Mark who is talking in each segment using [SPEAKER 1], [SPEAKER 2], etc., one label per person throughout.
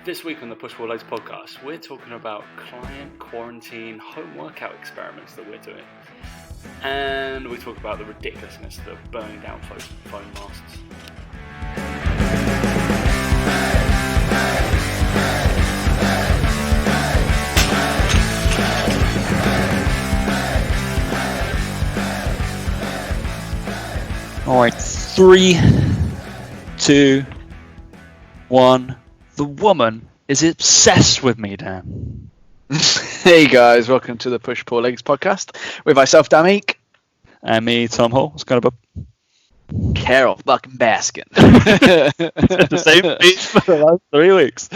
[SPEAKER 1] This week on the Push Pull Legs podcast, we're talking about client quarantine home workout experiments that we're doing. And we talk about the ridiculousness of burning down phone masts.
[SPEAKER 2] Alright, 3, 2, 1. The woman is obsessed with me, Dan.
[SPEAKER 3] Hey guys, welcome to the Push Pull Legs podcast with myself, Dan Meek.
[SPEAKER 2] And me, Tom Hall. What's going on?
[SPEAKER 3] Carol fucking Baskin.
[SPEAKER 2] The same beach for the last 3 weeks.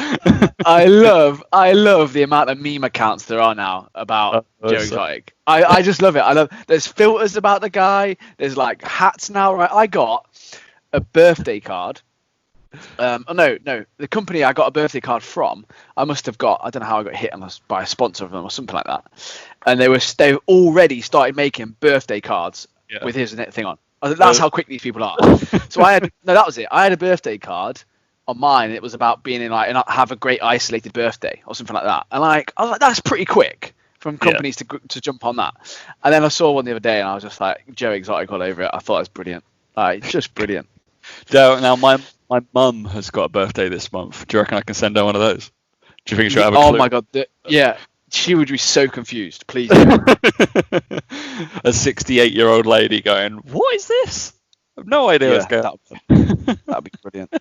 [SPEAKER 3] I love the amount of meme accounts there are now about Joe Exotic. I just love it. There's filters about the guy. There's like hats now, right? I got a birthday card. The company I got a birthday card from, I don't know how I got hit by a sponsor of them or something like that. And they've already started making birthday cards with his thing on. That's how quick these people are. So that was it. I had a birthday card on mine. And it was about being in and have a great isolated birthday or something like that. And I was like, that's pretty quick from companies to jump on that. And then I saw one the other day and I was just like, Joe Exotic all over it. I thought it was brilliant. Just brilliant.
[SPEAKER 2] Now my mum has got a birthday this month. Do you reckon I can send her one of those? Do you think she'll have a clue?
[SPEAKER 3] Oh my god, she would be so confused. Please.
[SPEAKER 2] A 68-year-old lady going, "What is this? I have no idea what's going on."
[SPEAKER 3] That'd be brilliant.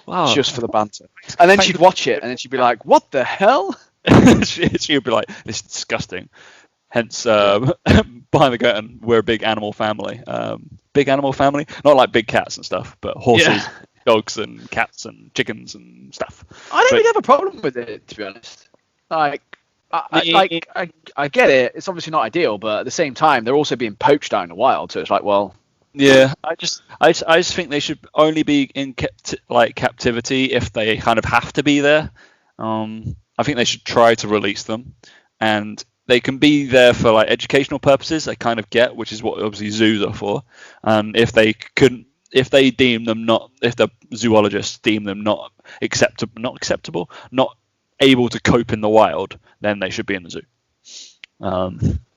[SPEAKER 2] Wow.
[SPEAKER 3] Just for the banter. And then she'd watch it and then she'd be like, "What the hell?"
[SPEAKER 2] She'd be like, "This is disgusting." Hence, behind the curtain, we're a big animal family. Big animal family, not like big cats and stuff, but horses, dogs, and cats and chickens and stuff.
[SPEAKER 3] I don't really have a problem with it, to be honest. I get it. It's obviously not ideal, but at the same time, they're also being poached out in the wild. So it's like, well,
[SPEAKER 2] yeah. I just think they should only be in captivity if they kind of have to be there. I think they should try to release them, and they can be there for like educational purposes. I kind of get, which is what obviously zoos are for. If the zoologists deem them not acceptable, not able to cope in the wild, then they should be in the zoo.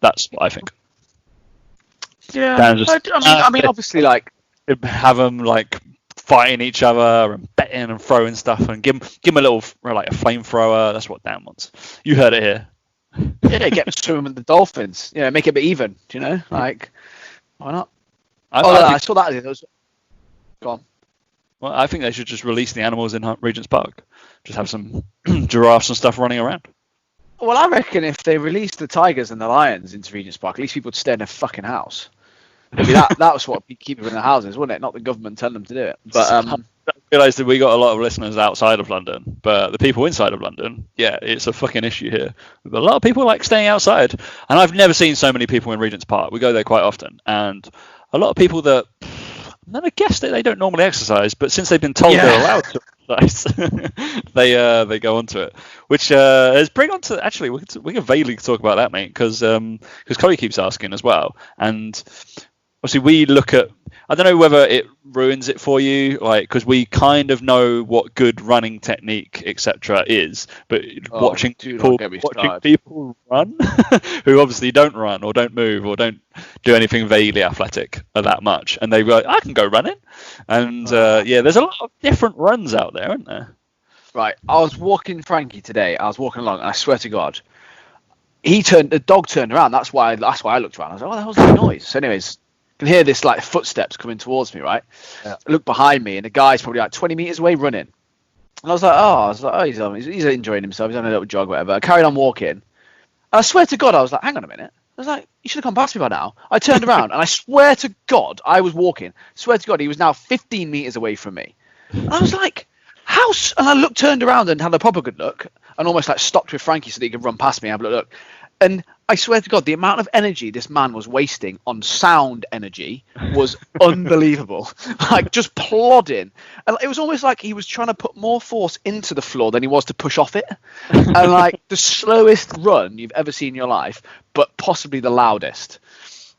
[SPEAKER 2] That's what I think.
[SPEAKER 3] Yeah, I mean, obviously, like
[SPEAKER 2] have them like fighting each other and betting and throwing stuff, and give them a little like a flamethrower. That's what Dan wants. You heard it here.
[SPEAKER 3] Yeah, get swimming with the dolphins. Yeah, make it a bit even. Do you know, like why not? I saw that. Go on.
[SPEAKER 2] Well, I think they should just release the animals in Regent's Park. Just have some giraffes and stuff running around.
[SPEAKER 3] Well, I reckon if they released the tigers and the lions into Regent's Park, at least people would stay in their fucking house. Maybe that was what keep them in their houses, wouldn't it? Not the government telling them to do it. But
[SPEAKER 2] I realised that we got a lot of listeners outside of London, but the people inside of London, it's a fucking issue here. But a lot of people like staying outside, and I've never seen so many people in Regent's Park. We go there quite often, and a lot of people that I guess that they don't normally exercise, but since they've been told they're allowed to exercise, they go onto it. Which is bring on to actually we can vaguely talk about that, mate, because Chloe keeps asking as well, and obviously we look at. I don't know whether it ruins it for you, like because we kind of know what good running technique, etc., is, but watching people run who obviously don't run or don't move or don't do anything vaguely athletic that much, and they go, "I can go running," and there's a lot of different runs out there, isn't there?
[SPEAKER 3] Right, I was walking Frankie today. I was walking along, and I swear to God, the dog turned around. That's why I looked around. I was like, "What the hell's that noise?" So, anyways. Can hear this like footsteps coming towards me, right? Yeah. I look behind me, and the guy's probably like 20 meters away running. And I was like, he's enjoying himself. He's having a little jog, whatever. I carried on walking. And I swear to God, I was like, hang on a minute. I was like, you should have come past me by now. I turned around, and I swear to God, I was walking. Swear to God, he was now 15 meters away from me. And I was like, how? And I turned around and had a proper good look, and almost like stopped with Frankie so that he could run past me and have a look. And I swear to God, the amount of energy this man was wasting on sound energy was unbelievable. Like, just plodding. And it was almost like he was trying to put more force into the floor than he was to push off it. And, like, the slowest run you've ever seen in your life, but possibly the loudest.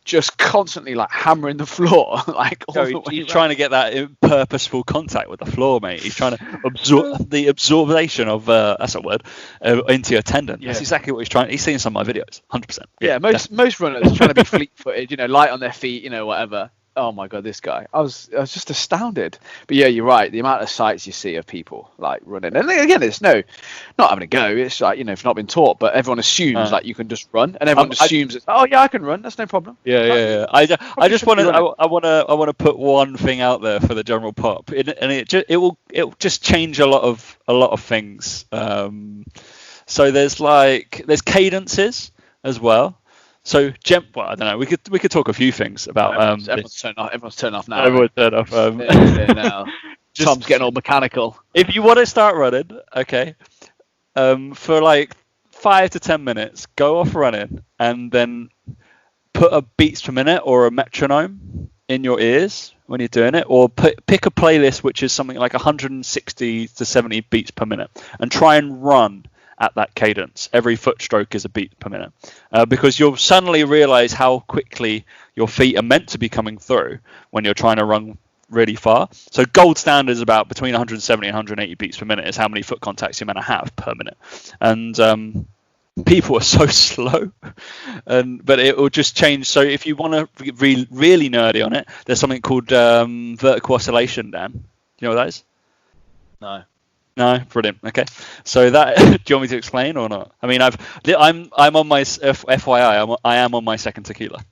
[SPEAKER 3] just constantly like hammering the floor, like all the way
[SPEAKER 2] He's
[SPEAKER 3] around.
[SPEAKER 2] trying to get that purposeful contact with the floor, mate. He's trying to absorb the absorption of that's a word into your tendon.
[SPEAKER 3] Yeah.
[SPEAKER 2] That's exactly what he's trying. He's seen some of my videos, 100%.
[SPEAKER 3] Yeah, most runners are trying to be fleet-footed, light on their feet, whatever. Oh my god, this guy! I was just astounded. But yeah, you're right. The amount of sights you see of people like running, and again, it's not having a go. It's like if not been taught, but everyone assumes like you can just run, and everyone assumes it's I can run. That's no problem.
[SPEAKER 2] Yeah. I just want to I want to put one thing out there for the general pop, and it will just change a lot of things. So there's cadences as well. So, well, I don't know. We could talk a few things about.
[SPEAKER 3] Everyone's turned off now.
[SPEAKER 2] Everyone's turned off.
[SPEAKER 3] Now. Tom's getting all mechanical.
[SPEAKER 2] If you want to start running, okay, for like 5 to 10 minutes, go off running, and then put a beats per minute or a metronome in your ears when you're doing it, or pick a playlist which is something like 160 to 70 beats per minute, and try and run at that cadence. Every foot stroke is a beat per minute, because you'll suddenly realize how quickly your feet are meant to be coming through when you're trying to run really far. So gold standard is about between 170 and 180 beats per minute is how many foot contacts you're meant to have per minute. And people are so slow, but it will just change. So if you want to be really nerdy on it, there's something called vertical oscillation, Dan. Do you know what that is? No, brilliant. Okay, so that do you want me to explain or not? I mean, I'm on my FYI. I am on my second tequila.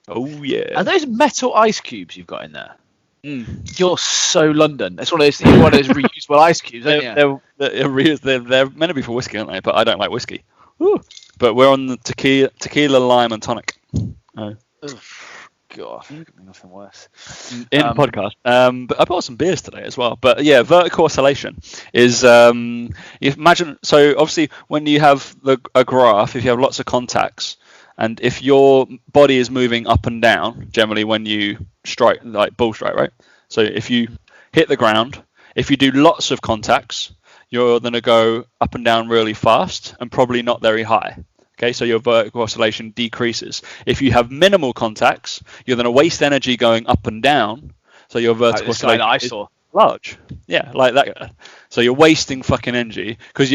[SPEAKER 2] Oh yeah.
[SPEAKER 3] Are those metal ice cubes you've got in there? You're so London. It's one of those reusable ice cubes, aren't you?
[SPEAKER 2] They're meant to be for whiskey, aren't they? But I don't like whiskey. Ooh. But we're on the tequila, lime, and tonic. Oh.
[SPEAKER 3] God, nothing worse.
[SPEAKER 2] In the podcast. But I bought some beers today as well. But yeah, vertical oscillation is you imagine. So obviously, when you have a graph, if you have lots of contacts, and if your body is moving up and down, generally when you strike, like bull strike, right? So if you hit the ground, if you do lots of contacts, you're going to go up and down really fast and probably not very high. Okay, so your vertical oscillation decreases. If you have minimal contacts, you're going to waste energy going up and down. So your vertical oscillation is large. Yeah, like that. So you're wasting fucking energy because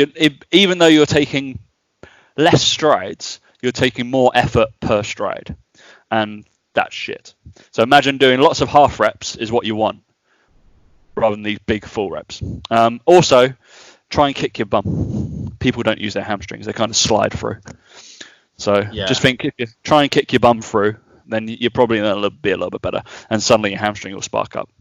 [SPEAKER 2] even though you're taking less strides, you're taking more effort per stride, and that's shit. So imagine doing lots of half reps is what you want, rather than these big full reps. Also, try and kick your bum. People don't use their hamstrings; they kind of slide through. So just think, if you try and kick your bum through, then you're probably going to be a little bit better, and suddenly your hamstring will spark up.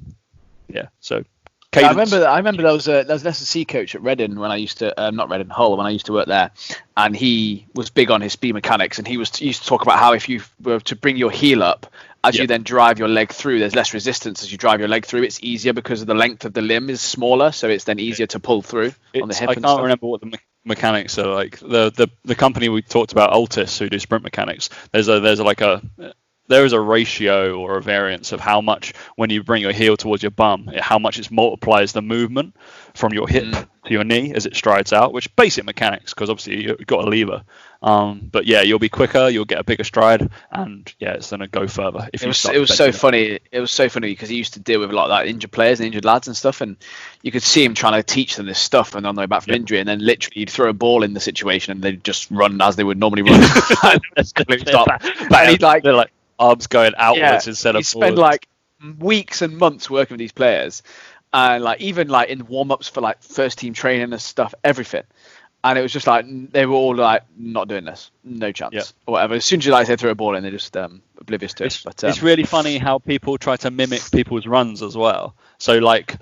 [SPEAKER 2] Yeah. So. Cadence.
[SPEAKER 3] I remember there was an S&C coach at Reading when I used to not Reading, Hull, when I used to work there, and he was big on his speed mechanics, and he used to talk about how if you were to bring your heel up as you then drive your leg through, there's less resistance as you drive your leg through. It's easier because of the length of the limb is smaller, so it's then easier to pull through on the hip.
[SPEAKER 2] I can't remember what the mechanics are like. The company we talked about, Altis, who do sprint mechanics. There is a ratio or a variance of how much, when you bring your heel towards your bum, how much it multiplies the movement from your hip to your knee as it strides out, which is basic mechanics because obviously you've got a lever. But yeah, you'll be quicker, you'll get a bigger stride, and yeah, it's going to go further. It was so funny.
[SPEAKER 3] It was so funny because he used to deal with a lot of like injured players and injured lads and stuff, and you could see him trying to teach them this stuff and on their way back from injury, and then literally you'd throw a ball in the situation and they'd just run as they would normally run. Stop. And he'd they're like
[SPEAKER 2] arms going outwards instead of forwards.
[SPEAKER 3] Spend like weeks and months working with these players, and like even like in warm-ups for like first team training and stuff, everything. And it was just like they were all like, not doing this, no chance, or whatever. As soon as they throw a ball in, they're just oblivious to it. But
[SPEAKER 2] it's really funny how people try to mimic people's runs as well. So like,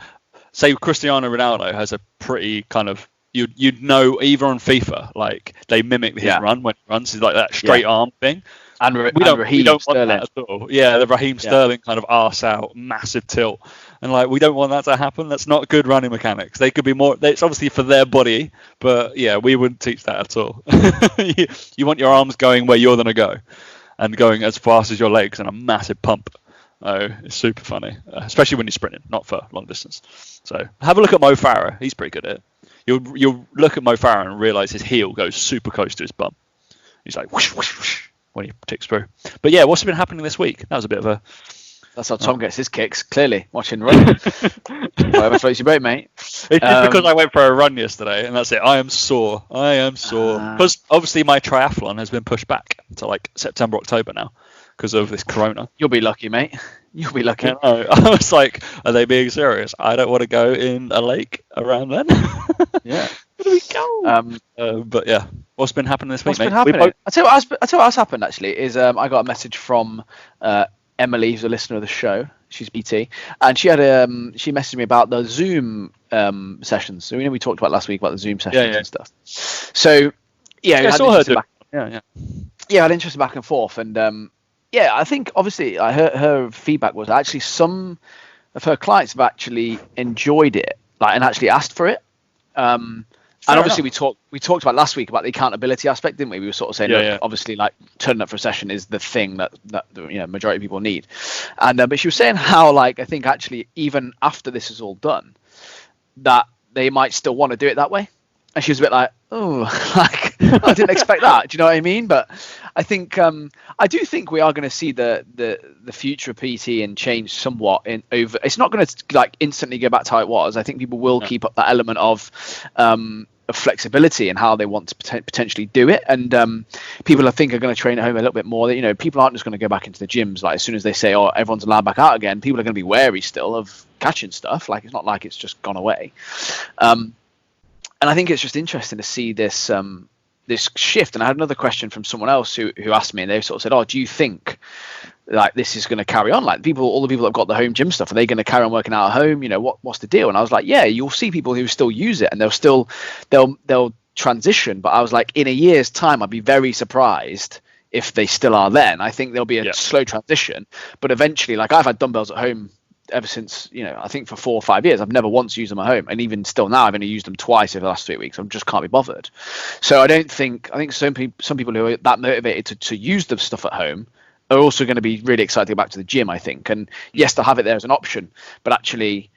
[SPEAKER 2] say Cristiano Ronaldo has a pretty kind of you'd know either on FIFA, like they mimic his run when he runs. It's like that straight arm thing.
[SPEAKER 3] And we don't want
[SPEAKER 2] that at all. Yeah, the Raheem Sterling kind of arse out, massive tilt. And like, we don't want that to happen. That's not good running mechanics. They could be more, it's obviously for their body, but yeah, we wouldn't teach that at all. You want your arms going where you're going to go and going as fast as your legs and a massive pump. Oh, it's super funny, especially when you're sprinting, not for long distance. So have a look at Mo Farah. He's pretty good at it. You'll look at Mo Farah and realize his heel goes super close to his bum. He's like, whoosh, whoosh, whoosh. when he ticks through. But yeah, what's been happening this week? That was a bit of a.
[SPEAKER 3] That's how Tom gets his kicks. Clearly, watching run. Whatever floats your boat, mate.
[SPEAKER 2] It's just because I went for a run yesterday, and that's it. I am sore. Because obviously my triathlon has been pushed back to like September, October now because of this corona.
[SPEAKER 3] You'll be lucky, mate. You'll be lucky.
[SPEAKER 2] I was like, are they being serious? I don't want to go in a lake around then.
[SPEAKER 3] Yeah.
[SPEAKER 2] Where do we go? But yeah, what's been happening this week,
[SPEAKER 3] What's been
[SPEAKER 2] mate?
[SPEAKER 3] happening? I tell you what else happened actually is I got a message from Emily, who's a listener of the show. She's BT, and she had she messaged me about the Zoom sessions. So we talked about last week about the Zoom sessions and stuff. So
[SPEAKER 2] I saw her do. I
[SPEAKER 3] had interest back and forth, and I think obviously her feedback was actually some of her clients have actually enjoyed it, like, and actually asked for it. And obviously we talked about last week about the accountability aspect, didn't we? We were sort of saying, obviously, like turning up for a session is the thing that majority of people need. And but she was saying how, like, I think actually even after this is all done, that they might still want to do it that way. And she was a bit like, oh, like I didn't expect that. Do you know what I mean? But I think I do think we are going to see the future of PT and change somewhat in over. It's not going to like instantly go back to how it was. I think people will keep up that element of flexibility and how they want to potentially do it. And people I think are going to train at home a little bit more. That people aren't just going to go back into the gyms. Like as soon as they say, oh, everyone's allowed back out again, people are going to be wary still of catching stuff. Like it's not like it's just gone away. And I think it's just interesting to see this this shift. And I had another question from someone else who asked me, and they sort of said, "Oh, do you think like this is going to carry on? Like all the people that've got the home gym stuff, are they going to carry on working out at home? What's the deal?" And I was like, "Yeah, you'll see people who still use it, and they'll transition." But I was like, in a year's time, I'd be very surprised if they still are. Then I think there'll be a slow transition, but eventually, like I've had dumbbells at home ever since, I think for 4 or 5 years, I've never once used them at home. And even still now, I've only used them twice over the last 3 weeks. I just can't be bothered. So I think some people who are that motivated to use the stuff at home are also going to be really excited to go back to the gym, I think. And yes, they'll have it there as an option, but actually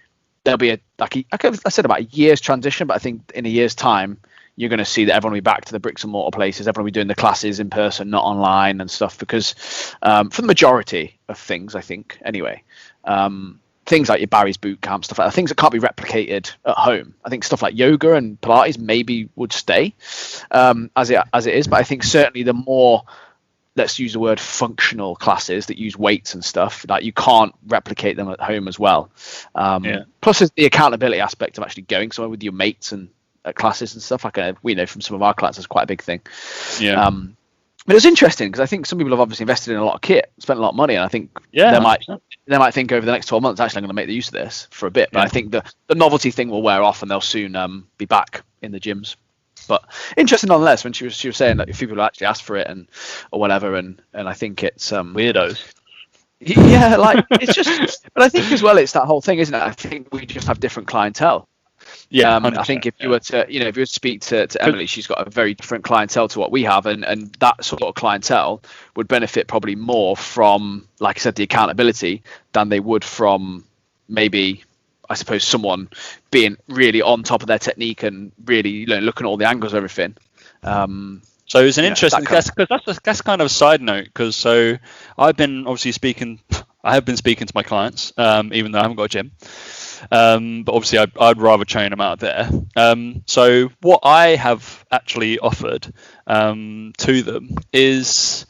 [SPEAKER 3] there'll be I said about a year's transition, but I think in a year's time, you're going to see that everyone will be back to the bricks and mortar places. Everyone will be doing the classes in person, not online and stuff, because for the majority of things, I think, anyway, things like your Barry's boot camp, stuff like that, things that can't be replicated at home. I think stuff like yoga and Pilates maybe would stay as it is, but I think certainly the more, let's use the word, functional classes that use weights and stuff, like you can't replicate them at home as well. Plus there's the accountability aspect of actually going somewhere with your mates and at classes and stuff. Like we know from some of our clients, it's quite a big thing. But it's interesting because I think some people have obviously invested in a lot of kit, spent a lot of money, and I think they might think over the next 12 months, actually, I'm going to make the use of this for a bit. But I think the novelty thing will wear off, and they'll soon be back in the gyms. But interesting nonetheless when she was saying that if people actually ask for it or whatever, and I think it's
[SPEAKER 2] weirdos.
[SPEAKER 3] Yeah, like it's just. But I think as well, it's that whole thing, isn't it? I think we just have different clientele. Yeah, I think if you were to speak to Emily, she's got a very different clientele to what we have, and that sort of clientele would benefit probably more from, like I said, the accountability than they would from maybe, I suppose, someone being really on top of their technique and really looking at all the angles of everything.
[SPEAKER 2] So it's an interesting, that's kind of a side note, because so I've been obviously speaking to my clients, even though I haven't got a gym. But obviously I'd rather train them out there. So what I have actually offered to them is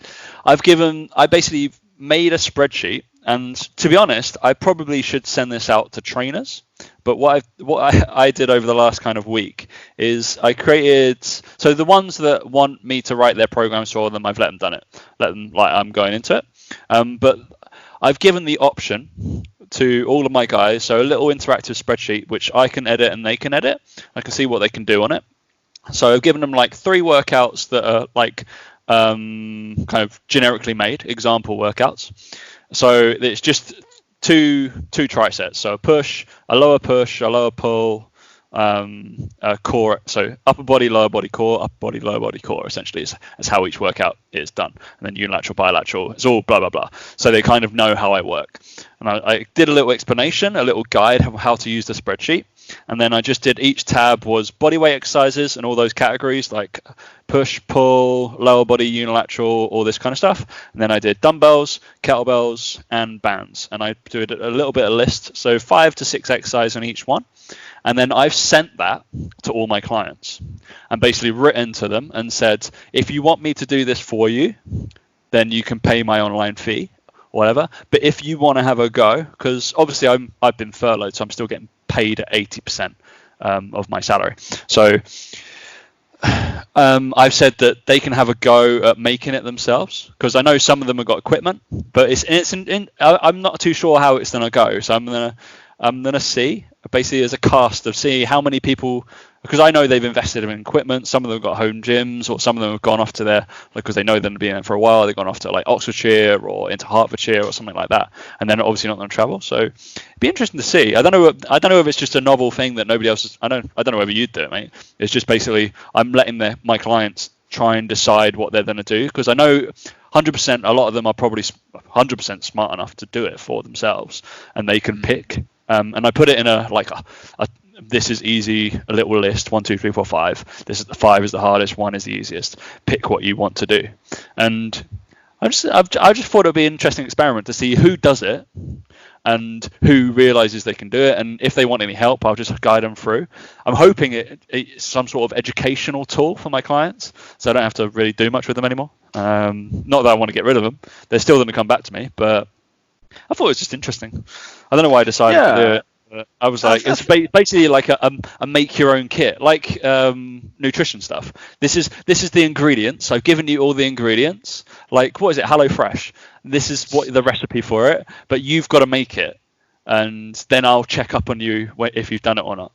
[SPEAKER 2] I basically made a spreadsheet, and to be honest, I probably should send this out to trainers. But what I did over the last kind of week is I created, so the ones that want me to write their programs for them, I've let them like I'm going into it. But I've given the option to all of my guys, so a little interactive spreadsheet which I can edit and they can edit. I can see what they can do on it. So I've given them like 3 workouts that are like kind of generically made example workouts. So it's just two trisets. So a push, a lower pull, a core. So upper body, lower body, core, upper body, lower body, core. Essentially, is how each workout is done. And then unilateral, bilateral. It's all blah blah blah. So they kind of know how I work. And I did a little explanation, a little guide of how to use the spreadsheet. and then I just did, each tab was bodyweight exercises and all those categories like push, pull, lower body, unilateral, all this kind of stuff. And then I did dumbbells, kettlebells, and bands, and I do a little bit of list, so 5 to 6 exercises on each one. And then I've sent that to all my clients and basically written to them and said, if you want me to do this for you, then you can pay my online fee, whatever. But if you want to have a go, because obviously I've been furloughed, so I'm still getting paid at 80% of my salary. So I've said that they can have a go at making it themselves, because I know some of them have got equipment, but I'm not too sure how it's going to go. So I'm gonna see basically as a cast of see how many people, because I know they've invested in equipment. Some of them have got home gyms, or some of them have gone off to their, because they know they're going to be in it for a while. They've gone off to like Oxfordshire or into Hertfordshire or something like that, and then obviously not going to travel. So it'd be interesting to see. I don't know if it's just a novel thing that nobody else is. I don't know whether you'd do it, mate. It's just basically I'm letting my clients try and decide what they're going to do, because I know 100% a lot of them are probably 100% smart enough to do it for themselves, and they can pick. And I put it in a this is easy, a little list, 1, 2, 3, 4, 5. This is the 5 is the hardest, 1 is the easiest. Pick what you want to do. And I just thought it would be an interesting experiment to see who does it and who realizes they can do it. And if they want any help, I'll just guide them through. I'm hoping it's some sort of educational tool for my clients, so I don't have to really do much with them anymore. Not that I want to get rid of them. They're still going to come back to me, but I thought it was just interesting. I don't know why I decided to do it. But I was like, it's basically like a make your own kit, like nutrition stuff. This is the ingredients. I've given you all the ingredients. Like, what is it? HelloFresh. This is what the recipe for it, but you've got to make it, and then I'll check up on you if you've done it or not.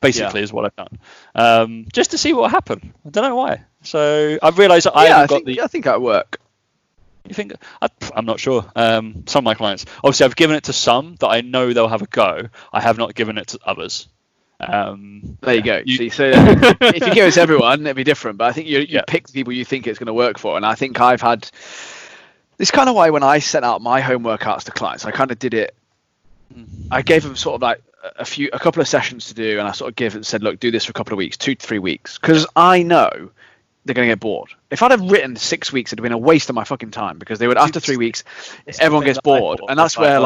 [SPEAKER 2] Basically, is what I've done, just to see what happened. I don't know why. So I've realised that I
[SPEAKER 3] think that'll work.
[SPEAKER 2] You think? I'm not sure. Some of my clients, obviously, I've given it to some that I know they'll have a go. I have not given it to others.
[SPEAKER 3] There you go. So if you give it to everyone, it'd be different. But I think you pick the people you think it's going to work for. And I think I've had this kind of way when I sent out my home workouts to clients. I kind of did it. I gave them sort of like a couple of sessions to do, and I sort of said, look, do this for a couple of weeks, 2 to 3 weeks, because I know they're going to get bored. If I'd have written 6 weeks, it'd have been a waste of my fucking time, because they would, after 3 weeks, everyone gets bored. And that's where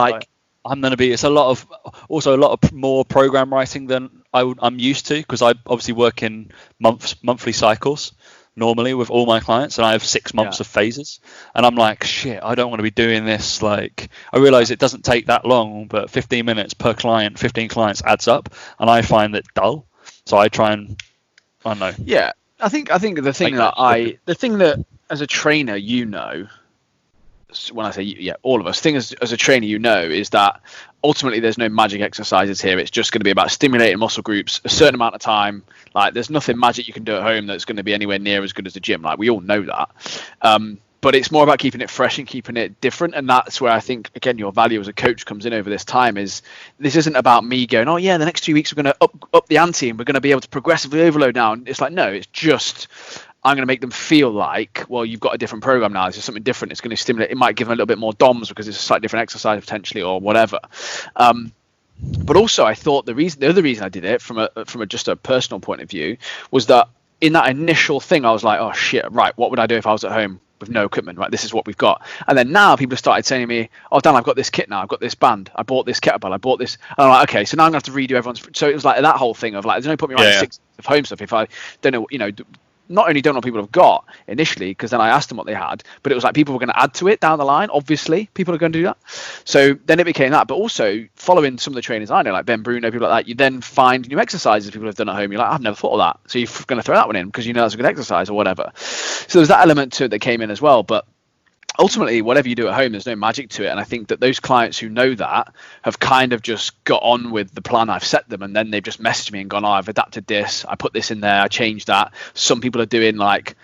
[SPEAKER 2] I'm going to be, it's a lot of more program writing than I'm used to, because I obviously work in monthly cycles normally with all my clients, and I have 6 months of phases, and I'm like, shit, I don't want to be doing this. Like, I realize it doesn't take that long, but 15 minutes per client, 15 clients adds up, and I find it dull. So I try and, I don't know.
[SPEAKER 3] Yeah. I think the thing that as a trainer, when I say all of us, as a trainer, is that ultimately there's no magic exercises here. It's just going to be about stimulating muscle groups a certain amount of time. Like, there's nothing magic you can do at home that's going to be anywhere near as good as the gym. Like, we all know that. But it's more about keeping it fresh and keeping it different. And that's where I think, again, your value as a coach comes in over this time. Is this isn't about me going, oh yeah, the next 2 weeks we're going to up the ante and we're going to be able to progressively overload now. And it's like, no, it's just, I'm going to make them feel like, well, you've got a different program now. This is something different. It's going to stimulate. It might give them a little bit more DOMs because it's a slightly different exercise potentially, or whatever. But also, I thought the other reason I did it from just a personal point of view was that in that initial thing, I was like, oh shit, right, what would I do if I was at home with no equipment? Right, this is what we've got. And then now people have started saying to me, oh Dan, I've got this kit now, I've got this band, I bought this kettlebell, I bought this, and I'm like, okay, so now I'm gonna have to redo everyone's. So it was like that whole thing of like, there's no point me writing 6 of home stuff if I don't know, not only don't know what people have got initially, because then I asked them what they had, but it was like people were going to add to it down the line. Obviously, people are going to do that. So then it became that. But also, following some of the trainers I know, like Ben Bruno, people like that, you then find new exercises people have done at home. You're like, I've never thought of that. So you're going to throw that one in because you know that's a good exercise or whatever. So there's that element to it that came in as well. But ultimately, whatever you do at home, there's no magic to it. And I think that those clients who know that have kind of just got on with the plan I've set them, and then they've just messaged me and gone, oh, I've adapted this, I put this in there, I changed that. Some people are doing like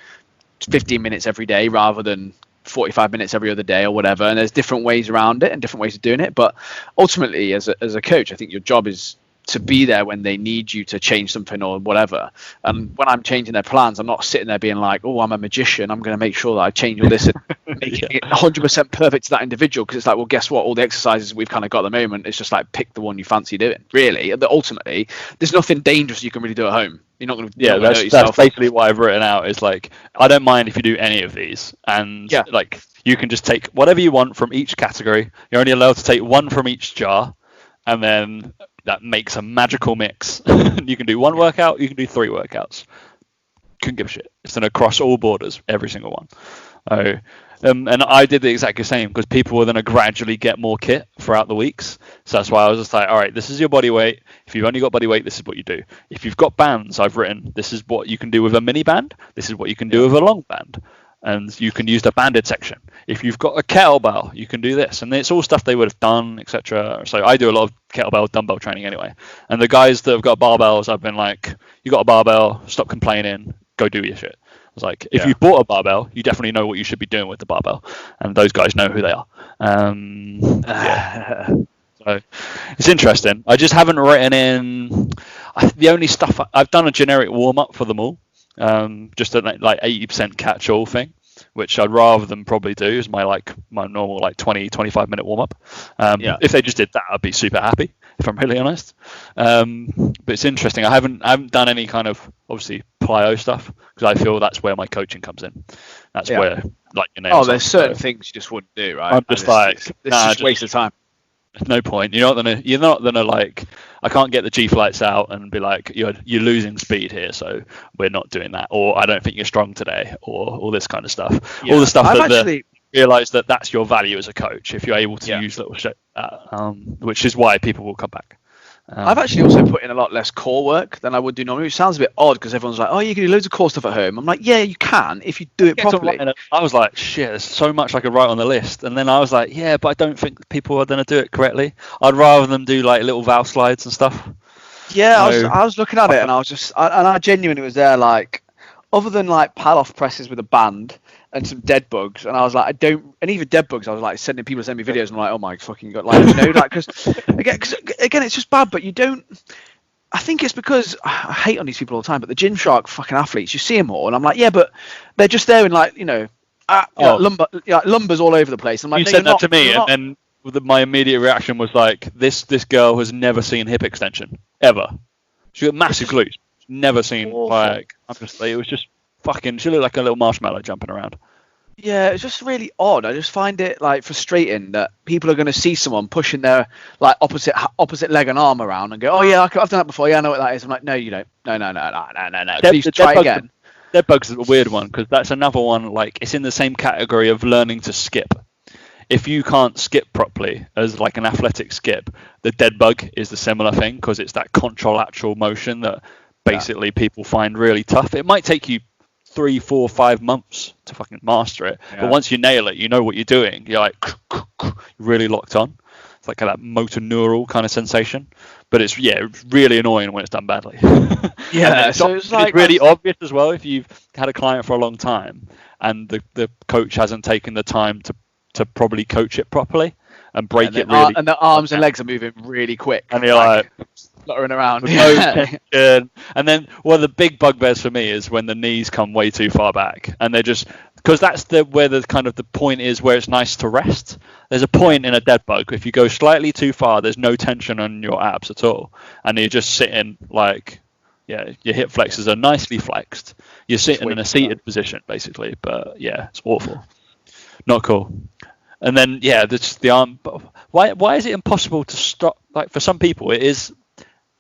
[SPEAKER 3] 15 minutes every day rather than 45 minutes every other day or whatever, and there's different ways around it and different ways of doing it. But ultimately, as a coach, I think your job is to be there when they need you to change something or whatever. And when I'm changing their plans, I'm not sitting there being like, oh, I'm a magician, I'm going to make sure that I change all this and make it 100% perfect to that individual. Because it's like, well, guess what? All the exercises we've kind of got at the moment, it's just like pick the one you fancy doing. Really, ultimately, there's nothing dangerous you can really do at home. You're not going to hurt yourself.
[SPEAKER 2] That's basically what I've written out. Is like, I don't mind if you do any of these, and like you can just take whatever you want from each category. You're only allowed to take one from each jar, and then that makes a magical mix. You can do one workout, you can do 3 workouts. Couldn't give a shit. It's going to cross all borders, every single one. And I did the exactly same because people were going to gradually get more kit throughout the weeks. So that's why I was just like, all right, this is your body weight. If you've only got body weight, this is what you do. If you've got bands, I've written, this is what you can do with a mini band. This is what you can do with a long band. And you can use the banded section. If you've got a kettlebell, you can do this. And it's all stuff they would have done, etc. So I do a lot of kettlebell dumbbell training anyway. And the guys that have got barbells, I've been like, you got a barbell, stop complaining, go do your shit. I was like, if you bought a barbell, you definitely know what you should be doing with the barbell. And those guys know who they are. So it's interesting. I just haven't written in the only stuff I've done a generic warm up for them all. Just a like 80% catch-all thing, which I'd rather than probably do is my normal 20-25 minute warm-up. If they just did that, I'd be super happy, if I'm really honest. But it's interesting. I haven't done any kind of obviously plyo stuff because I feel that's where my coaching comes in. That's where
[SPEAKER 3] there's certain things you just wouldn't do, right?
[SPEAKER 2] I'm just
[SPEAKER 3] it's just waste of time.
[SPEAKER 2] There's no point. You're not gonna like. I can't get the G flights out and be like, you're losing speed here, so we're not doing that. Or I don't think you're strong today, or all this kind of stuff. Yeah. All the stuff realise that that's your value as a coach if you're able to use little shit, which is why people will come back.
[SPEAKER 3] I've actually also put in a lot less core work than I would do normally, which sounds a bit odd because everyone's like, oh, you can do loads of core stuff at home. I'm like, yeah, you can if you do it properly.
[SPEAKER 2] I was like, shit, there's so much I could write on the list. And then I was like, yeah, but I don't think people are going to do it correctly. I'd rather them do like little valve slides and stuff.
[SPEAKER 3] Yeah, I was looking at it and I genuinely was there like, other than like pal-off presses with a band and some dead bugs, and I was like, and even dead bugs, I was like sending me videos, and I'm like, oh my fucking god, like, because again, it's just bad. But you don't. I think it's because I hate on these people all the time, but the Gymshark fucking athletes, you see them all, and I'm like, yeah, but they're just there in like, lumbers all over the place. I'm like,
[SPEAKER 2] you said that to me, and then my immediate reaction was like, this girl has never seen hip extension ever. She got massive glutes. Never seen it was just fucking. She looked like a little marshmallow jumping around.
[SPEAKER 3] Yeah, it's just really odd. I just find it like frustrating that people are going to see someone pushing their like opposite leg and arm around and go, oh yeah, I've done that before. Yeah, I know what that is. I'm like, no, you don't. No. Please try again.
[SPEAKER 2] Dead bugs is a weird one because that's another one. Like it's in the same category of learning to skip. If you can't skip properly as like an athletic skip, the dead bug is the similar thing because it's that contralateral motion that basically people find really tough. It might take you 3, 4, 5 months to fucking master it, but once you nail it, you know what you're doing. You're like really locked on. It's like that motor neural kind of sensation, but it's really annoying when it's done badly.
[SPEAKER 3] So it's
[SPEAKER 2] really obvious as well if you've had a client for a long time and the coach hasn't taken the time to probably coach it properly and break it really,
[SPEAKER 3] and the arms and legs are moving really quick,
[SPEAKER 2] and you're like
[SPEAKER 3] fluttering around.
[SPEAKER 2] And then one of the big bugbears for me is when the knees come way too far back, and they're just because that's where the kind of the point is where it's nice to rest. There's a point in a dead bug if you go slightly too far, there's no tension on your abs at all, and you're just sitting like your hip flexors are nicely flexed. You're sitting in a seated position basically, but it's awful, not cool. And then the arm. Why is it impossible to stop? Like for some people, it is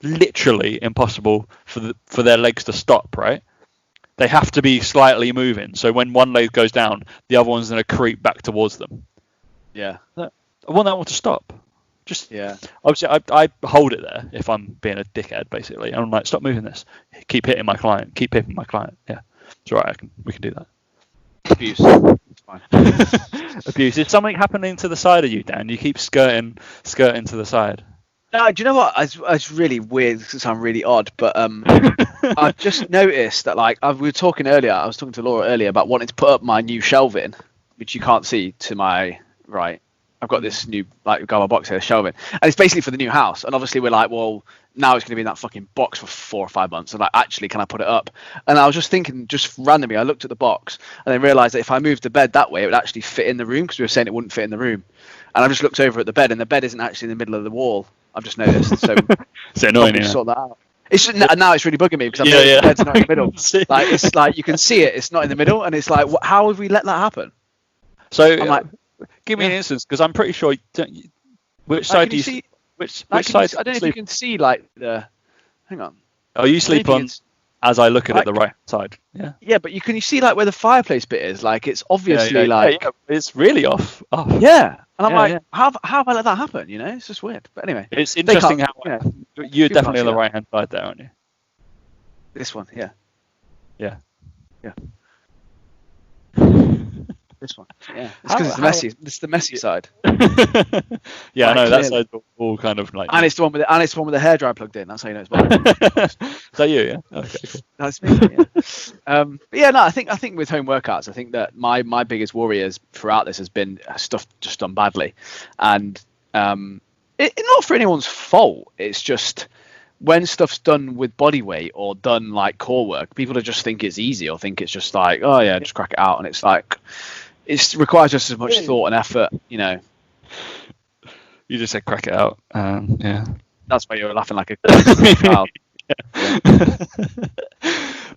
[SPEAKER 2] literally impossible for their legs to stop. Right? They have to be slightly moving. So when one leg goes down, the other one's going to creep back towards them.
[SPEAKER 3] Yeah.
[SPEAKER 2] I want that one to stop. Obviously, I hold it there if I'm being a dickhead. Basically, I'm like, stop moving this. Keep hitting my client. Yeah, it's all right. We can do that.
[SPEAKER 3] Abuse. It's fine.
[SPEAKER 2] Abuse. Is something happening to the side of you, Dan? You keep skirting to the side.
[SPEAKER 3] No, do you know what? It's really weird. It sounds really odd, but I've just noticed that we were talking earlier. I was talking to Laura earlier about wanting to put up my new shelving, which you can't see to my right. I've got this new like Gamma box here shelving, and it's basically for the new house. And obviously we're like, well, now it's going to be in that fucking box for 4 or 5 months. And like, actually, can I put it up? And I was just thinking, just randomly, I looked at the box and then realised that if I moved the bed that way, it would actually fit in the room, because we were saying it wouldn't fit in the room. And I just looked over at the bed, and the bed isn't actually in the middle of the wall. I've just noticed. So
[SPEAKER 2] it's annoying.
[SPEAKER 3] probably sort that out. It's just, now it's really bugging me because the bed's not in the middle. Like it's like you can see it, it's not in the middle, and it's like, how have we let that happen?
[SPEAKER 2] So
[SPEAKER 3] I'm like,
[SPEAKER 2] give me an instance, because I'm pretty sure. Which side do you
[SPEAKER 3] see?
[SPEAKER 2] Which
[SPEAKER 3] Side?
[SPEAKER 2] side?
[SPEAKER 3] I don't know if you can see like the. Hang on.
[SPEAKER 2] Oh, you sleep on as I look at it, the right side. Yeah.
[SPEAKER 3] Yeah, but you see like where the fireplace bit is? Like it's obviously
[SPEAKER 2] it's really off.
[SPEAKER 3] Yeah, and I'm like, how have I let that happen? You know, it's just weird. But anyway,
[SPEAKER 2] it's interesting how you're definitely on the right hand side there, aren't you?
[SPEAKER 3] This one, yeah.
[SPEAKER 2] Yeah.
[SPEAKER 3] This one, yeah. It's because it's the messy. It's the messy side.
[SPEAKER 2] Yeah, I know that side's all kind of like.
[SPEAKER 3] And it's the one with the the hairdryer plugged in. That's how you know it's mine.
[SPEAKER 2] Is that you? Yeah. Okay. Cool.
[SPEAKER 3] That's me. Yeah. But yeah, no. I think with home workouts, I think that my biggest worry throughout this has been stuff just done badly, and not for anyone's fault. It's just when stuff's done with body weight or done like core work, people just think it's easy or think it's just like, oh yeah, just crack it out, and it's like. It requires just as much thought and effort, you know.
[SPEAKER 2] You just said crack it out. Yeah.
[SPEAKER 3] That's why you're laughing like a child.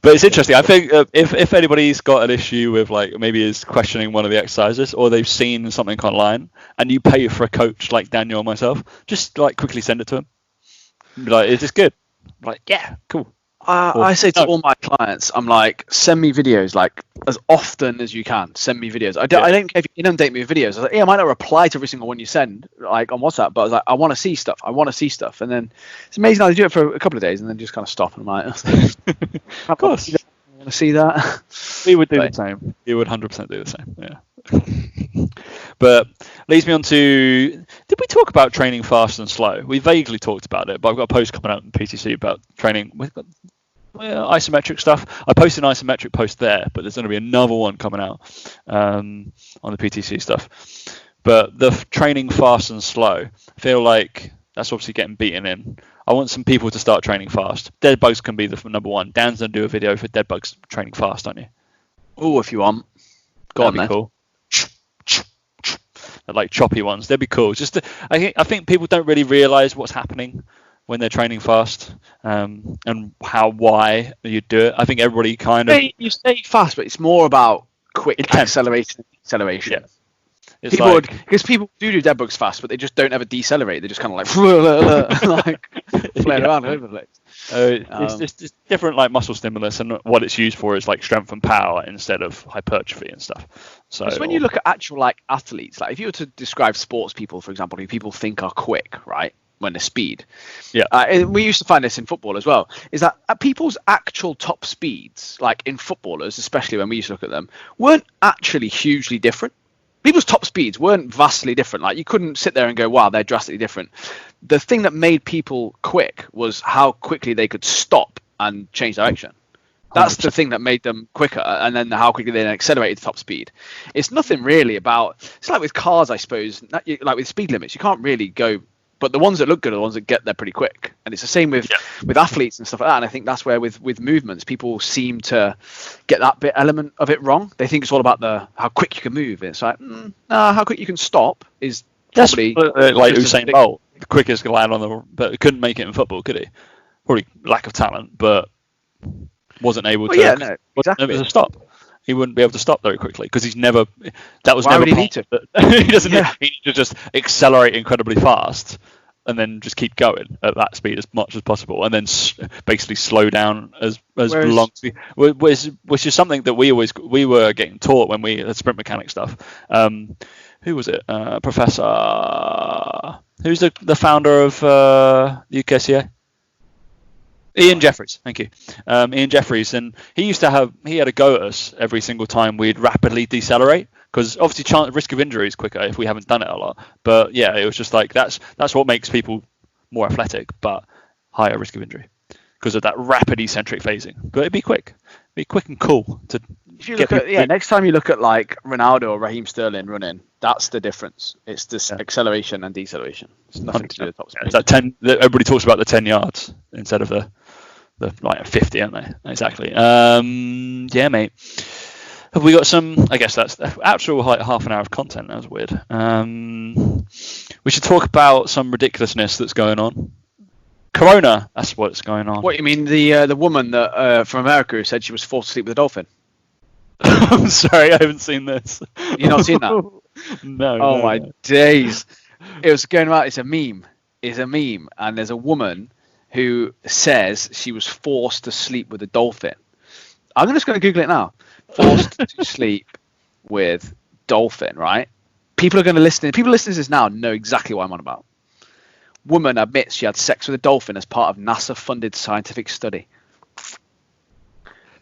[SPEAKER 2] But it's interesting. I think if anybody's got an issue with like maybe is questioning one of the exercises, or they've seen something online, and you pay for a coach like Daniel or myself, just like quickly send it to them. Be like, is this good? I'm like, yeah, cool.
[SPEAKER 3] I say to all my clients, I'm like, send me videos like as often as you can. Send me videos. I don't care if you inundate me with videos. I was like, I might not reply to every single one you send like on WhatsApp, but I was like, I want to see stuff. And then it's amazing how they do it for a couple of days and then just kind of stop. And I'm like,
[SPEAKER 2] of course,
[SPEAKER 3] I want to see that.
[SPEAKER 2] We would do the same. We would 100% do the same. Yeah. But leads me on to, did we talk about training fast and slow? We vaguely talked about it, but I've got a post coming out in PTC about training. We've got isometric stuff. I posted an isometric post there, but there's going to be another one coming out on the PTC stuff. But the training fast and slow, I feel like that's obviously getting beaten in. I want some people to start training fast. Dead bugs can be the number one. Dan's going to do a video for dead bugs training fast, aren't you?
[SPEAKER 3] Oh, if you want. Go on,
[SPEAKER 2] that'd be cool. Like choppy ones, they'd be cool. I think people don't really realize what's happening when they're training fast, and why you do it. I think everybody kind of
[SPEAKER 3] you say fast, but it's more about quick acceleration. Yeah. Because people do dead bugs fast, but they just don't ever decelerate. They just kind of like flail around over the place.
[SPEAKER 2] It's different, like muscle stimulus, and what it's used for is like strength and power instead of hypertrophy and stuff. So
[SPEAKER 3] when you look at actual like athletes, like if you were to describe sports people, for example, who people think are quick, right? When they're speed, we used to find this in football as well. Is that people's actual top speeds, like in footballers, especially when we used to look at them, weren't actually hugely different. People's top speeds weren't vastly different. Like you couldn't sit there and go, wow, they're drastically different. The thing that made people quick was how quickly they could stop and change direction. That's 100%. The thing that made them quicker, and then how quickly they accelerated to top speed. It's nothing really about. It's like with cars, I suppose. Like with speed limits, you can't really go. But the ones that look good are the ones that get there pretty quick. And it's the same with athletes and stuff like that. And I think that's where with movements, people seem to get that element of it wrong. They think it's all about how quick you can move. It's like, how quick you can stop is probably...
[SPEAKER 2] like Usain Bolt, the quickest to land on the... But couldn't make it in football, could he? Probably lack of talent, but wasn't able to...
[SPEAKER 3] Yeah, no, exactly.
[SPEAKER 2] Never to stop. He wouldn't be able to stop very quickly because he's never... That was
[SPEAKER 3] Why
[SPEAKER 2] never...
[SPEAKER 3] would he need to?
[SPEAKER 2] He doesn't need to just accelerate incredibly fast and then just keep going at that speed as much as possible, and then basically slow down as long as which is something that we were getting taught when we had sprint mechanic stuff. Who was it? Professor, who's the founder of UKCA? Ian Jeffries, thank you. Ian Jeffries, and he had a go at us every single time we'd rapidly decelerate, because obviously risk of injury is quicker if we haven't done it a lot. But yeah, it was just like that's what makes people more athletic, but higher risk of injury because of that rapid eccentric phasing. But it'd be quick and cool to
[SPEAKER 3] If you look at next time you look at like Ronaldo or Raheem Sterling running, that's the difference. It's this acceleration and deceleration. It's nothing to do with top speed.
[SPEAKER 2] It's like 10. Everybody talks about the 10 yards instead of the like 50, aren't they? Exactly. Yeah, mate. Have we got some? I guess that's the actual like half an hour of content. That was weird. We should talk about some ridiculousness that's going on. Corona. That's what's going on.
[SPEAKER 3] What you mean? The woman that from America who said she was forced to sleep with a dolphin.
[SPEAKER 2] I'm sorry, I haven't seen this.
[SPEAKER 3] You've not seen that?
[SPEAKER 2] No.
[SPEAKER 3] Oh my days! It was going around. It's a meme. And there's a woman who says she was forced to sleep with a dolphin. I'm just going to Google it now. Forced to sleep with dolphin. Right? People are going to listen. People listening to this now know exactly what I'm on about. Woman admits she had sex with a dolphin as part of NASA-funded scientific study.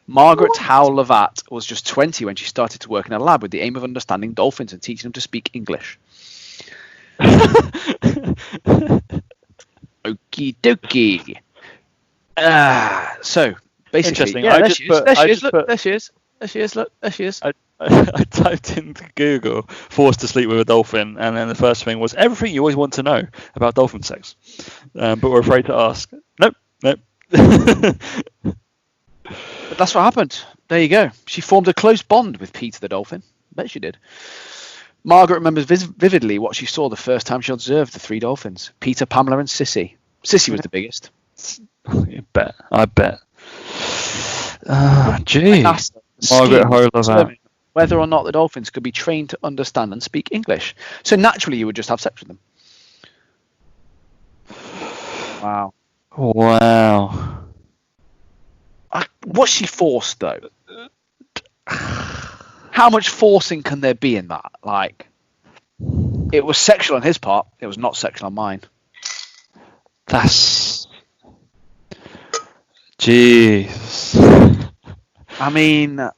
[SPEAKER 3] Margaret Howell Lavatt was just 20 when she started to work in a lab with the aim of understanding dolphins and teaching them to speak English. Okie dokie. So, basically, yeah, there she is.
[SPEAKER 2] I typed into Google forced to sleep with a dolphin, and then the first thing was everything you always want to know about dolphin sex, but we're afraid to ask. Nope.
[SPEAKER 3] But that's what happened. There you go. She formed a close bond with Peter the dolphin. Bet she did. Margaret remembers vividly what she saw the first time she observed the 3 dolphins: Peter, Pamela, and Sissy. Sissy was the biggest.
[SPEAKER 2] I bet. Gee. Margaret Howell.
[SPEAKER 3] Whether or not the dolphins could be trained to understand and speak English. So naturally, you would just have sex with them.
[SPEAKER 2] Wow.
[SPEAKER 3] Was she forced though? How much forcing can there be in that? Like, it was sexual on his part. It was not sexual on mine.
[SPEAKER 2] That's jeez.
[SPEAKER 3] I mean,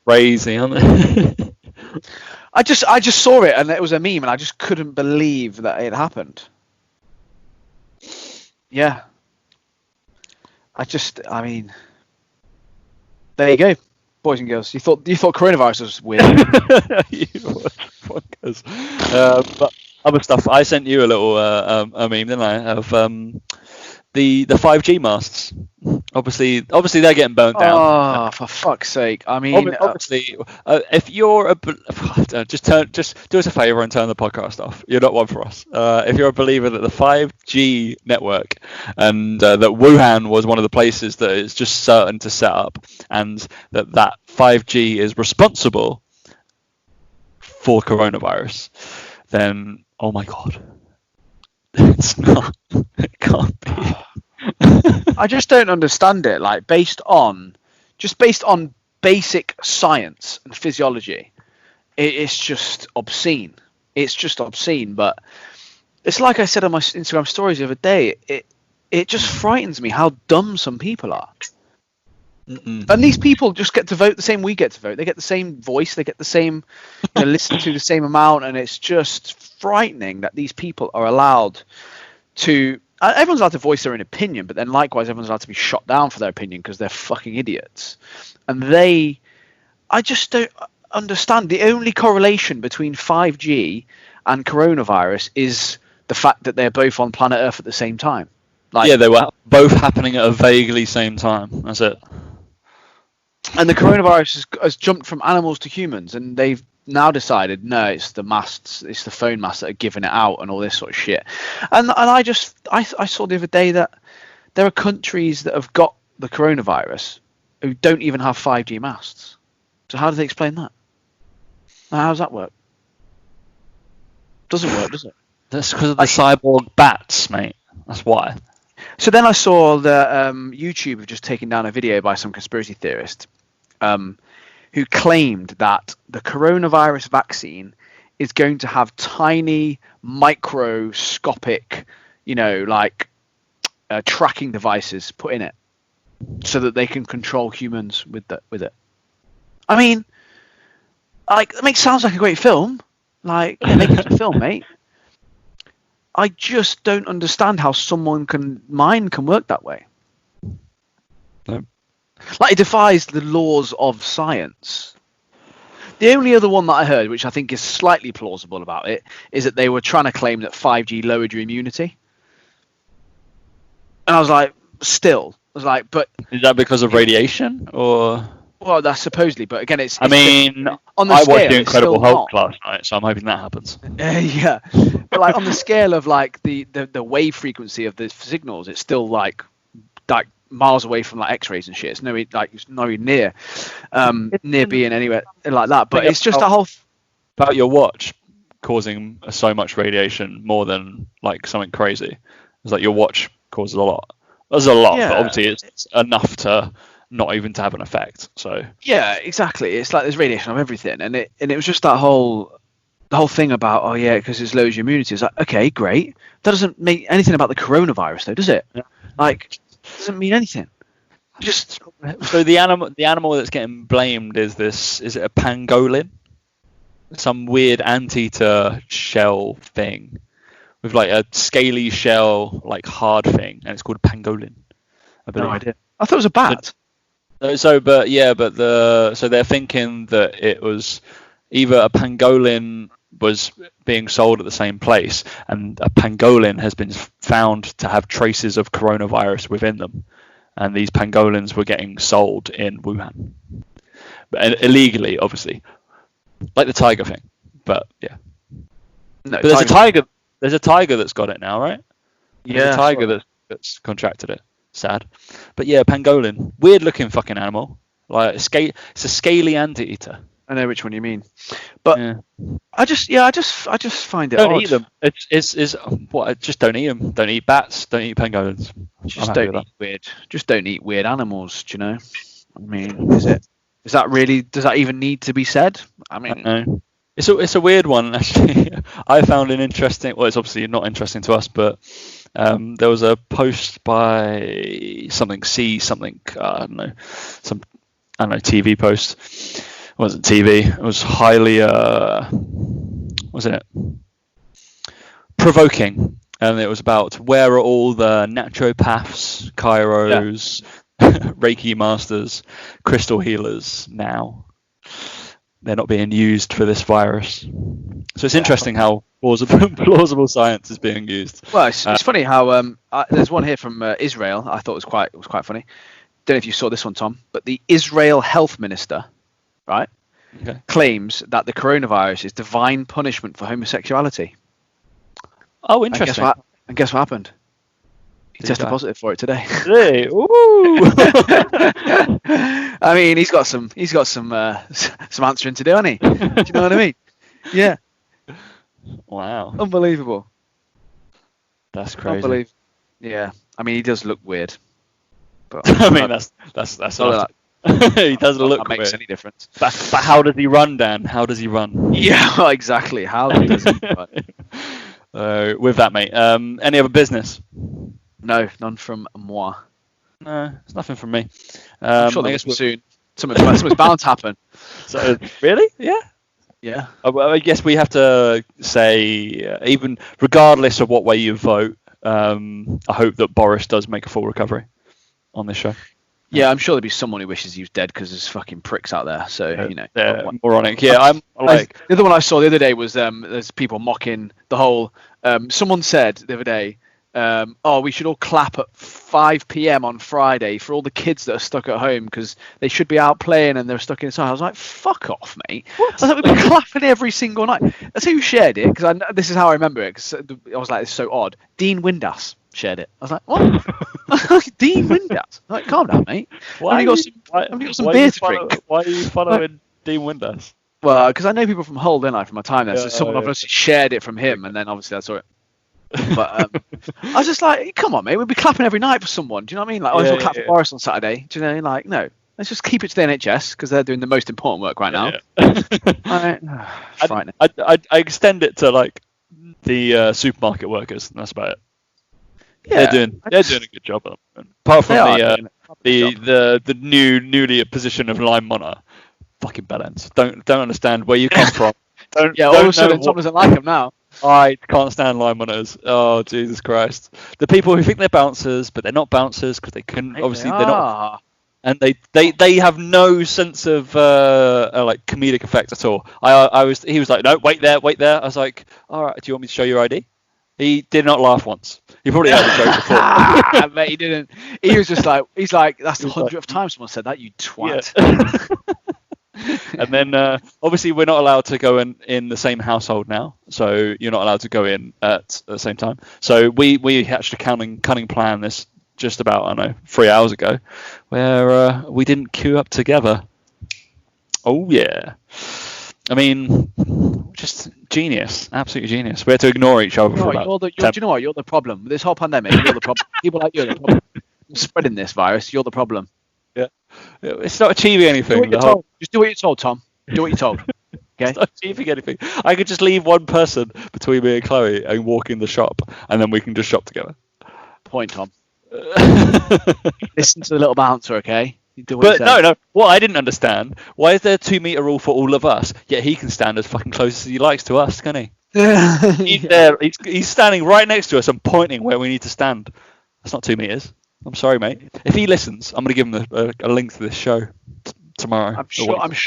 [SPEAKER 2] crazy, aren't they?
[SPEAKER 3] I just saw it and it was a meme and I just couldn't believe that it happened. Yeah. I mean, there you go, boys and girls. You thought coronavirus was weird.
[SPEAKER 2] But other stuff. I sent you a little a meme, didn't I? Of the 5G masts. Obviously they're getting burnt down.
[SPEAKER 3] Oh, for fuck's sake! I mean,
[SPEAKER 2] obviously, if you're just do us a favour and turn the podcast off. You're not one for us. If you're a believer that the 5G network and that Wuhan was one of the places that is just certain to set up, and that 5G is responsible for coronavirus, then oh my god, it's not. It can't be.
[SPEAKER 3] I just don't understand it. Like, based on basic science and physiology, it's just obscene. It's just obscene. But it's like I said on my Instagram stories the other day. It just frightens me how dumb some people are. And these people just get to vote the same we get to vote. They get the same voice. They get the same, listen to the same amount. And it's just frightening that these people are allowed to. Everyone's allowed to voice their own opinion, but then likewise, everyone's allowed to be shot down for their opinion because they're fucking idiots. And I just don't understand. The only correlation between 5G and coronavirus is the fact that they're both on planet Earth at the same time.
[SPEAKER 2] Like, yeah, they were both happening at a vaguely same time. That's it.
[SPEAKER 3] And the coronavirus has jumped from animals to humans, and they've now decided, no, it's the masts, it's the phone masts that are giving it out and all this sort of shit. And I saw the other day that there are countries that have got the coronavirus who don't even have 5G masts. So how do they explain that? How does that work? Doesn't work, does it?
[SPEAKER 2] That's because of the cyborg bats, mate. That's why.
[SPEAKER 3] So then I saw that YouTube have just taken down a video by some conspiracy theorist who claimed that the coronavirus vaccine is going to have tiny microscopic, tracking devices put in it so that they can control humans with it. I mean, it sounds like a great film. Make it a film, mate. I just don't understand how someone mind can work that way.
[SPEAKER 2] No.
[SPEAKER 3] Like, it defies the laws of science. The only other one that I heard, which I think is slightly plausible about it, is that they were trying to claim that 5G lowered your immunity. And I was like, but
[SPEAKER 2] is that because of radiation or?
[SPEAKER 3] Well, that's supposedly, but again, it's
[SPEAKER 2] I mean,
[SPEAKER 3] on the
[SPEAKER 2] I
[SPEAKER 3] scale,
[SPEAKER 2] watched The Incredible Hulk
[SPEAKER 3] not.
[SPEAKER 2] last night, so I'm hoping that happens.
[SPEAKER 3] Yeah, but like on the scale of like the wave frequency of the signals, it's still like miles away from like X-rays and shit. It's nowhere near being anywhere like that. But it's just a whole
[SPEAKER 2] about your watch causing so much radiation more than like something crazy. It's like your watch causes a lot. There's a lot, but obviously it's enough to not even to have an effect. So
[SPEAKER 3] yeah, exactly. It's like there's radiation of everything, and it was just the whole thing about because it lowers your immunity. It's like, okay, great. That doesn't make anything about the coronavirus though, does it?
[SPEAKER 2] Yeah.
[SPEAKER 3] Like, it doesn't mean anything. Just
[SPEAKER 2] so the animal that's getting blamed is it a pangolin? Some weird anteater shell thing with like a scaly shell, like hard thing, and it's called pangolin. I believe.
[SPEAKER 3] No idea. I thought it was a bat.
[SPEAKER 2] So they're thinking that it was either a pangolin was being sold at the same place, and a pangolin has been found to have traces of coronavirus within them, and these pangolins were getting sold in Wuhan, but illegally, obviously, like the tiger thing. But yeah,
[SPEAKER 3] No,
[SPEAKER 2] but there's a tiger that's got it now, right? There's a tiger that's contracted it. Sad, but yeah, pangolin, weird looking fucking animal. Like it's a scaly anteater.
[SPEAKER 3] I know which one you mean, but
[SPEAKER 2] Yeah.
[SPEAKER 3] I just find it
[SPEAKER 2] Don't
[SPEAKER 3] odd.
[SPEAKER 2] eat them. It's what? Just don't eat them. Don't eat bats. Don't eat pangolins.
[SPEAKER 3] Just don't eat weird animals. Do you know? I mean, is that really? Does that even need to be said? I mean,
[SPEAKER 2] No. It's a weird one actually. I found it interesting. Well, it's obviously not interesting to us, but there was a post by something I don't know, TV post. It wasn't TV. It was highly wasn't it provoking, and it was about where are all the naturopaths, chiros, Reiki masters, crystal healers now? They're not being used for this virus. So it's interesting how plausible science is being used.
[SPEAKER 3] well, it's funny how there's one here from Israel. I thought it was quite funny. Don't know if you saw this one, Tom, but the Israel health minister, right, claims that the coronavirus is divine punishment for homosexuality.
[SPEAKER 2] Oh, interesting.
[SPEAKER 3] And guess what happened? He tested positive for it today.
[SPEAKER 2] Really? Ooh.
[SPEAKER 3] I mean, he's got some answering to do, hasn't he? Do you know what I mean? Yeah.
[SPEAKER 2] Wow.
[SPEAKER 3] Unbelievable.
[SPEAKER 2] That's crazy.
[SPEAKER 3] Unbelievable. Yeah. I mean, he does look weird. But
[SPEAKER 2] I mean, that's not he doesn't look
[SPEAKER 3] that makes
[SPEAKER 2] weird.
[SPEAKER 3] any difference.
[SPEAKER 2] But how does he run, Dan? How does he run?
[SPEAKER 3] Yeah, well, exactly. How does he run?
[SPEAKER 2] With that, mate. Any other business?
[SPEAKER 3] No, none from moi.
[SPEAKER 2] No, it's nothing from me.
[SPEAKER 3] I'm sure there'll be soon. Something's bound to happen.
[SPEAKER 2] So, really? Yeah.
[SPEAKER 3] Yeah.
[SPEAKER 2] I guess we have to say, even regardless of what way you vote, I hope that Boris does make a full recovery on this show.
[SPEAKER 3] Yeah, I'm sure there'll be someone who wishes he was dead because there's fucking pricks out there. So, you know.
[SPEAKER 2] They're moronic. Yeah, I'm like...
[SPEAKER 3] The other one I saw the other day was there's people mocking the whole... someone said the other day, we should all clap at 5 p.m. on Friday for all the kids that are stuck at home because they should be out playing and they're stuck inside. I was like, fuck off, mate. What? I was like, we've been clapping every single night. That's who shared it, because this is how I remember it, because I was like, it's so odd. Dean Windass shared it. I was like, what? Dean Windass? Like, calm down, mate. I've got some beer to drink.
[SPEAKER 2] Why are you following Dean Windass?
[SPEAKER 3] Well, because I know people from Hull, don't I, from my time there. So someone obviously shared it from him, and then obviously I saw it. But I was just like, come on, mate, we'll be clapping every night for someone. Do you know what I mean? Like, we'll clap for Boris on Saturday. Do you know? Like, no, let's just keep it to the NHS because they're doing the most important work right now. Frightening.
[SPEAKER 2] I extend it to like the supermarket workers. And that's about it.
[SPEAKER 3] Yeah,
[SPEAKER 2] they're doing a good job. Apart from the newly position of line monitor, fucking bellends. Don't understand where you come from.
[SPEAKER 3] All of a sudden Tom doesn't like him now.
[SPEAKER 2] I can't stand line monitors. Oh, Jesus Christ. The people who think they're bouncers, but they're not bouncers because they couldn't, obviously, they're not. and they have no sense of like comedic effect at all. He was like, no, wait there. I was like, all right, do you want me to show your ID? He did not laugh once. He probably had a joke before.
[SPEAKER 3] I bet he didn't. He was just like, that's the 100th time someone said that, you twat.
[SPEAKER 2] Yeah. And then obviously we're not allowed to go in the same household now, so you're not allowed to go in at the same time. So we hatched a cunning plan this just about, I don't know, 3 hours ago, where we didn't queue up together. Oh yeah, I mean, just genius, absolutely genius. We had to ignore each other for about.
[SPEAKER 3] Do you know what? You're the problem. This whole pandemic, you're the problem. People like you are the problem. Spreading this virus, you're the problem.
[SPEAKER 2] Yeah, it's not achieving anything.
[SPEAKER 3] Just do what you're told, Tom. Do what you're told. Okay.
[SPEAKER 2] It's not achieving anything. I could just leave one person between me and Chloe and walk in the shop, and then we can just shop together.
[SPEAKER 3] Point, Tom. Listen to the little bouncer, okay?
[SPEAKER 2] But no. What I didn't understand, why is there a 2 meter rule for all of us? Yet he can stand as fucking close as he likes to us, can he? He's there. He's standing right next to us and pointing where we need to stand. That's not 2 meters. I'm sorry, mate. If he listens, I'm going to give him a link to this show tomorrow.
[SPEAKER 3] I'm sure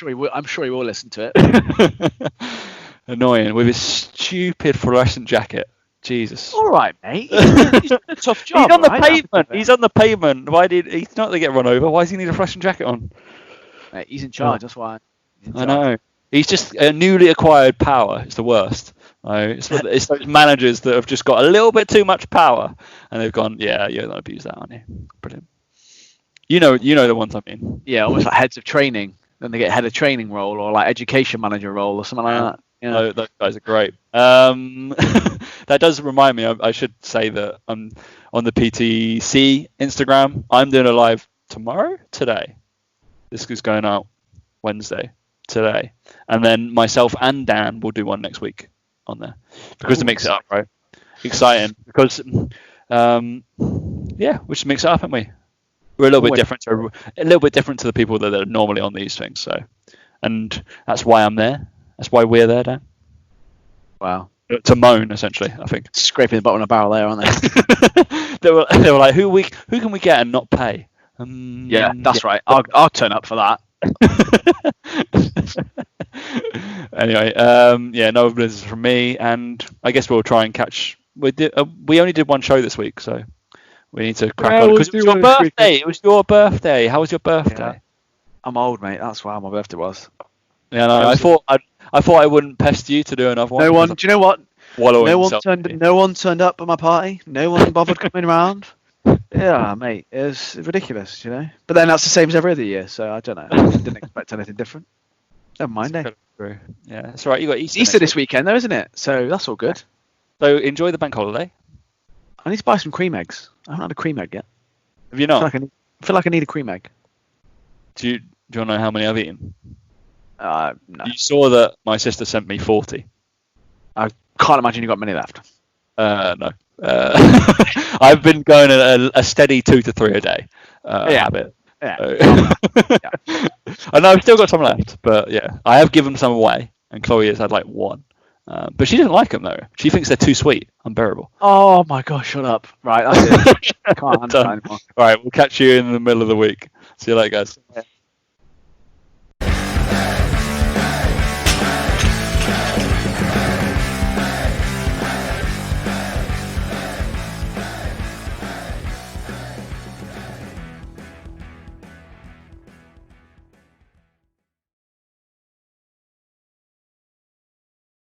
[SPEAKER 3] he will. I'm sure he will listen to it.
[SPEAKER 2] Annoying with his stupid fluorescent jacket. Jesus.
[SPEAKER 3] All right, mate. He's a tough job.
[SPEAKER 2] He's on the pavement. He's on the pavement. He's not going to get run over? Why does he need a fluorescent jacket on?
[SPEAKER 3] Mate, he's in charge. That's why.
[SPEAKER 2] I know. He's just a newly acquired power. It's the worst. It's those managers that have just got a little bit too much power, and they've gone, yeah, you're gonna abuse that, aren't you? Brilliant. You know the ones I mean.
[SPEAKER 3] Yeah, almost like heads of training. Then they get head of training role or like education manager role or something like that.
[SPEAKER 2] Yeah. Those guys are great. That does remind me. I should say that I'm on the PTC Instagram. I'm doing a live today. This is going out Wednesday today, and then myself and Dan will do one next week on there because to mix it up, right? Exciting because we should mix it up, haven't we? We're a little bit different to the people that are normally on these things. So, and that's why I'm there. That's why we're there, Dan.
[SPEAKER 3] Wow.
[SPEAKER 2] To moan, essentially, I think.
[SPEAKER 3] Scraping the bottom of the barrel there, aren't they?
[SPEAKER 2] they were like, who can we get and not pay?
[SPEAKER 3] That's right. I'll turn up for that.
[SPEAKER 2] Anyway, no visitors from me, and I guess we'll try and catch. We only did one show this week, so we need to crack on because it was your birthday. It was your birthday. How was your birthday?
[SPEAKER 3] Yeah. I'm old, mate. That's why my birthday was.
[SPEAKER 2] Yeah, no, I thought I wouldn't pester you to do another one.
[SPEAKER 3] No one. Do you know what? No one turned up at my party. No one bothered coming around. Yeah, mate, it was ridiculous, you know. But then that's the same as every other year, so I don't know. I didn't expect anything different. Never mind, eh?
[SPEAKER 2] Yeah, that's right. You got
[SPEAKER 3] Easter this weekend, though, isn't it? So that's all good.
[SPEAKER 2] So enjoy the bank holiday.
[SPEAKER 3] I need to buy some cream eggs. I haven't had a cream egg yet.
[SPEAKER 2] Have you not?
[SPEAKER 3] I feel like I need a cream egg.
[SPEAKER 2] Do you want to know how many I've eaten?
[SPEAKER 3] No.
[SPEAKER 2] You saw that my sister sent me 40.
[SPEAKER 3] I can't imagine you got many left.
[SPEAKER 2] No. I've been going a steady 2 to 3 a day habit.
[SPEAKER 3] Yeah.
[SPEAKER 2] I know I've still got some left, but yeah, I have given some away, and Chloe has had like one. But she doesn't like them though. She thinks they're too sweet, unbearable.
[SPEAKER 3] Oh my gosh, shut up! Right, that's it. I can't handle it anymore.
[SPEAKER 2] All right, we'll catch you in the middle of the week. See you later, guys.
[SPEAKER 3] Yeah.